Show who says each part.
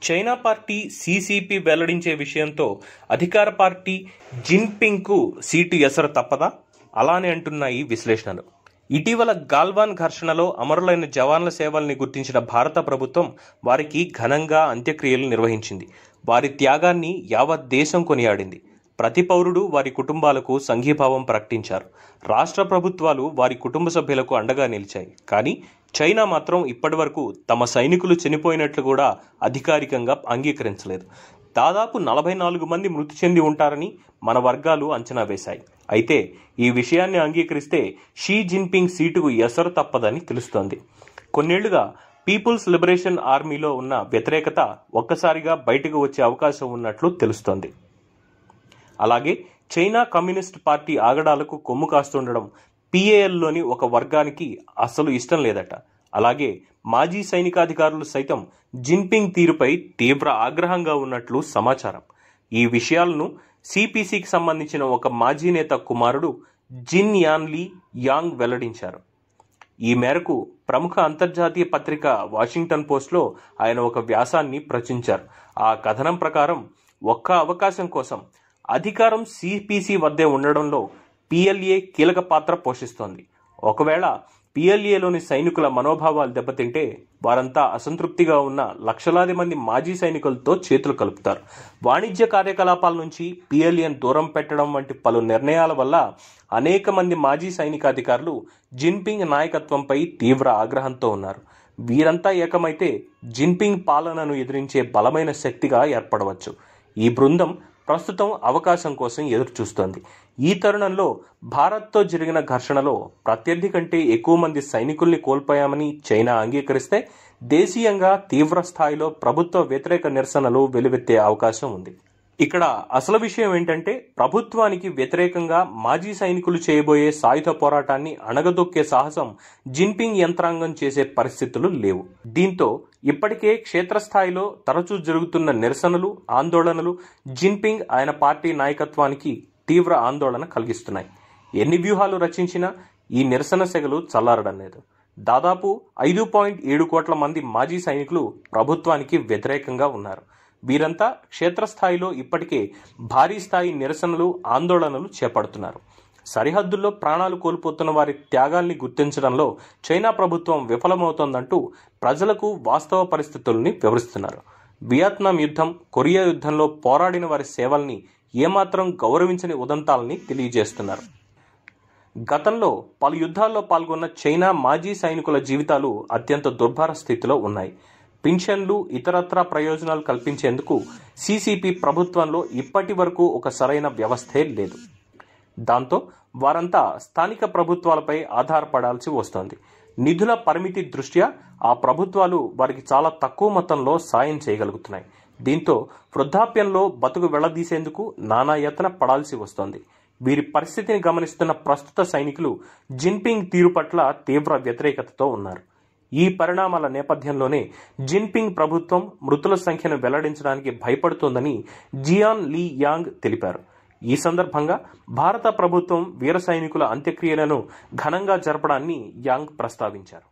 Speaker 1: China party CCP వెల్లడించే విషయంతో అధికార party జిన్పింగ్కు seat ఎసరు తప్పదా? అలానే అంటున్నాయి విశ్లేషణలు. ఇటీవల గాల్వాన్ ఘర్షణలో అమరులైన జవాన్ల సేవల్ని గుర్తించిన భారత ప్రభుత్వం వారికి ఘనంగా అంత్యక్రియలు నిర్వహించింది. వారి త్యాగాన్ని యావత్ దేశం కొనియాడింది. ప్రతి పౌరుడు వారి కుటుంబాలకు సంఘీభావం ప్రకటించారు. రాష్ట్ర ప్రభుత్వాలు వారి కుటుంబ సభ్యులకు అండగా నిలిచాయి. కానీ చైనా మాత్రం ఇప్పటివరకు తమ సైనికులు చనిపోయినట్లు కూడా అధికారికంగా అంగీకరించలేదు. దాదాపు 44 మంది మృతి చెంది ఉంటారని మన వర్గాలు అంచనా వేశాయి. అయితే ఈ విషయాన్ని అంగీకరిస్తే షీ జిన్పింగ్ సీటుకు ఎసరు తప్పదని తెలుస్తోంది. కొన్నేళ్లుగా పీపుల్స్ లిబరేషన్ ఆర్మీలో ఉన్న వ్యతిరేకత ఒక్కసారిగా బయటకు వచ్చే అవకాశం ఉన్నట్లు తెలుస్తోంది. అలాగే చైనా కమ్యూనిస్ట్ పార్టీ ఆగడాలకు కొమ్ము కాస్తుండడం పిఏఎల్లోని ఒక వర్గానికి అస్సలు ఇష్టం లేదట. అలాగే మాజీ సైనికాధికారులు సైతం జిన్పింగ్ తీరుపై తీవ్ర ఆగ్రహంగా ఉన్నట్లు సమాచారం. ఈ విషయాలను సిపిసికి సంబంధించిన ఒక మాజీ నేత కుమారుడు జిన్ యాన్లీ యాంగ్ వెల్లడించారు. ఈ మేరకు ప్రముఖ అంతర్జాతీయ పత్రిక వాషింగ్టన్ పోస్ట్లో ఆయన ఒక వ్యాసాన్ని ప్రచురించారు. ఆ కథనం ప్రకారం ఒక్క అవకాశం కోసం అధికారం సిపిసి వద్దే ఉండడంలో పిఎల్ఏ కీలక పాత్ర పోషిస్తోంది. ఒకవేళ పిఎల్ఏలోని సైనికుల మనోభావాలు దెబ్బతింటే వారంతా అసంతృప్తిగా ఉన్న లక్షలాది మంది మాజీ సైనికులతో చేతులు కలుపుతారు. వాణిజ్య కార్యకలాపాల నుంచి పిఎల్ఏను దూరం పెట్టడం వంటి పలు నిర్ణయాల వల్ల అనేక మంది మాజీ సైనికాధికారులు జిన్పింగ్ నాయకత్వంపై తీవ్ర ఆగ్రహంతో ఉన్నారు. వీరంతా ఏకమైతే జిన్పింగ్ పాలనను ఎదిరించే బలమైన శక్తిగా ఏర్పడవచ్చు. ఈ బృందం ప్రస్తుతం అవకాశం కోసం ఎదురు చూస్తోంది. ఈ తరుణంలో భారత్తో జరిగిన ఘర్షణలో ప్రత్యర్థి కంటే ఎక్కువ మంది సైనికుల్ని కోల్పోయామని చైనా అంగీకరిస్తే దేశీయంగా తీవ్ర స్థాయిలో ప్రభుత్వ వ్యతిరేక నిరసనలు వెలువెత్తే అవకాశం ఉంది. ఇక్కడ అసలు విషయం ఏంటంటే ప్రభుత్వానికి వ్యతిరేకంగా మాజీ సైనికులు చేయబోయే సాయుధ పోరాటాన్ని అణగదొక్కే సాహసం జిన్పింగ్ యంత్రాంగం చేసే పరిస్థితులు లేవు. దీంతో ఇప్పటికే క్షేత్రస్థాయిలో తరచూ జరుగుతున్న నిరసనలు, ఆందోళనలు జిన్పింగ్ ఆయన పార్టీ నాయకత్వానికి తీవ్ర ఆందోళన కలిగిస్తున్నాయి. ఎన్ని వ్యూహాలు రచించినా ఈ నిరసన సెగలు చల్లారడం లేదు. దాదాపు 5.7 కోట్ల మంది మాజీ సైనికులు ప్రభుత్వానికి వ్యతిరేకంగా ఉన్నారు. వీరంతా క్షేత్రస్థాయిలో ఇప్పటికే భారీ స్థాయి నిరసనలు, ఆందోళనలు చేపడుతున్నారు. సరిహద్దుల్లో ప్రాణాలు కోల్పోతున్న వారి త్యాగాల్ని గుర్తించడంలో చైనా ప్రభుత్వం విఫలమవుతోందంటూ ప్రజలకు వాస్తవ పరిస్థితుల్ని వివరిస్తున్నారు. వియత్నాం యుద్ధం, కొరియా యుద్ధంలో పోరాడిన వారి సేవల్ని ఏమాత్రం గౌరవించని ఉదంతాలని తెలియజేస్తున్నారు. గతంలో పలు యుద్ధాల్లో పాల్గొన్న చైనా మాజీ సైనికుల జీవితాలు అత్యంత దుర్భర స్థితిలో ఉన్నాయి. పింఛన్లు, ఇతరత్రా ప్రయోజనాలు కల్పించేందుకు సిసిపి ప్రభుత్వంలో ఇప్పటి వరకు ఒక సరైన వ్యవస్థే లేదు. దాంతో వారంతా స్థానిక ప్రభుత్వాలపై ఆధారపడాల్సి వస్తోంది. నిధుల పరిమితి దృష్ట్యా ఆ ప్రభుత్వాలు వారికి చాలా తక్కువ మొత్తంలో సాయం చేయగలుగుతున్నాయి. దీంతో వృద్ధాప్యంలో బతుకు వెళ్లదీసేందుకు నానా యత్న పడాల్సి వస్తోంది. వీరి పరిస్థితిని గమనిస్తున్న ప్రస్తుత సైనికులు జిన్పింగ్ తీరు పట్ల తీవ్ర వ్యతిరేకతతో ఉన్నారు. ఈ పరిణామాల నేపథ్యంలోనే జిన్పింగ్ ప్రభుత్వం మృతుల సంఖ్యను వెల్లడించడానికి భయపడుతోందని జియాన్ లీ యాంగ్ తెలిపారు. ఈ సందర్భంగా భారత ప్రభుత్వం వీర సైనికుల అంత్యక్రియలను ఘనంగా జరపడాన్ని యాంగ్ ప్రస్తావించారు.